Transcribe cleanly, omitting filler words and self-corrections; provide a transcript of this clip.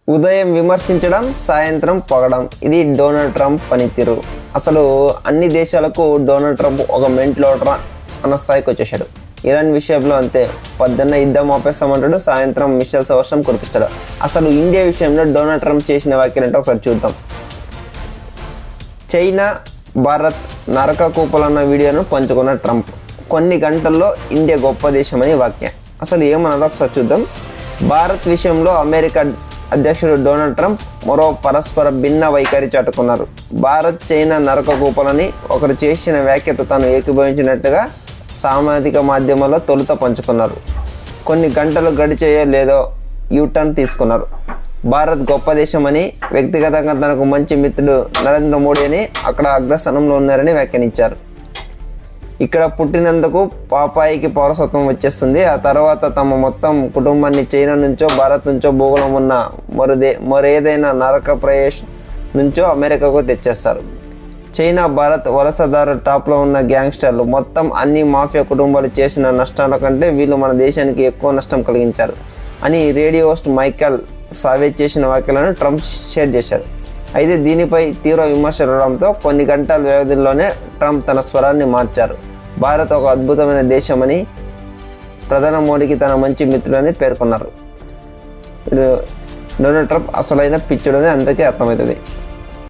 ఉదయం విమర్శించడం, సాయంత్రం పొగడం, ఇది డొనాల్డ్ ట్రంప్ పనితీరు. అసలు అన్ని దేశాలకు డొనాల్డ్ ట్రంప్ ఒక మెంట్లోటరా అన్న స్థాయికి వచ్చేసాడు. ఇరాన్ విషయంలో అంతే, పొద్దున్న యుద్ధం ఆపేస్తామంటాడు, సాయంత్రం మిస్సైల్స్ వర్షం కురిపిస్తాడు. అసలు ఇండియా విషయంలో డొనాల్డ్ ట్రంప్ చేసిన వ్యాఖ్యలంటే ఒకసారి చూద్దాం. చైనా భారత్ నరక కూపలన్న వీడియోను పంచుకున్న ట్రంప్ కొన్ని గంటల్లో ఇండియా గొప్ప దేశమని వ్యాఖ్య. అసలు ఏమన్నారో ఒకసారి చూద్దాం. భారత్ విషయంలో అమెరికా అధ్యక్షుడు డొనాల్డ్ ట్రంప్ మరో పరస్పర భిన్న వైఖరి చాటుకున్నారు. భారత్ చైనా నరక కూపలని ఒకరు చేసిన వ్యాఖ్యతో తాను ఏకీభవించినట్టుగా సామాజిక మాధ్యమాల్లో తొలుత పంచుకున్నారు. కొన్ని గంటలు గడిచేయో లేదో యూటర్న్ తీసుకున్నారు. భారత్ గొప్ప దేశమని, వ్యక్తిగతంగా తనకు మంచి మిత్రుడు నరేంద్ర మోడీ అని, అక్కడ అగ్రస్థానంలో ఉన్నారని వ్యాఖ్యానించారు. ఇక్కడ పుట్టినందుకు పాపాయికి పౌరసత్వం వచ్చేస్తుంది. ఆ తర్వాత తమ మొత్తం కుటుంబాన్ని చైనా నుంచో భారత్ నుంచో భూగోళం ఉన్న మరేదైనా నరక ప్రదేశ్ నుంచో అమెరికాకు తెచ్చేస్తారు. చైనా భారత్ వలసదారు టాప్లో ఉన్న గ్యాంగ్స్టర్లు మొత్తం అన్ని మాఫియా కుటుంబాలు చేసిన నష్టాల కంటే వీళ్ళు మన దేశానికి ఎక్కువ నష్టం కలిగించారు అని రేడియో హోస్ట్ మైకేల్ సావేజ్ చేసిన వ్యాఖ్యలను ట్రంప్ షేర్ చేశారు. అయితే దీనిపై తీవ్ర విమర్శలు రావడంతో కొన్ని గంటల వ్యవధిలోనే ట్రంప్ తన స్వరాన్ని మార్చారు. భారత్ ఒక అద్భుతమైన దేశమని, ప్రధాని మోడీకి తన మంచి మిత్రుడని పేర్కొన్నారు. డొనాల్డ్ ట్రంప్ అసలైన పిచ్చుడని అందరికీ అర్థమవుతుంది.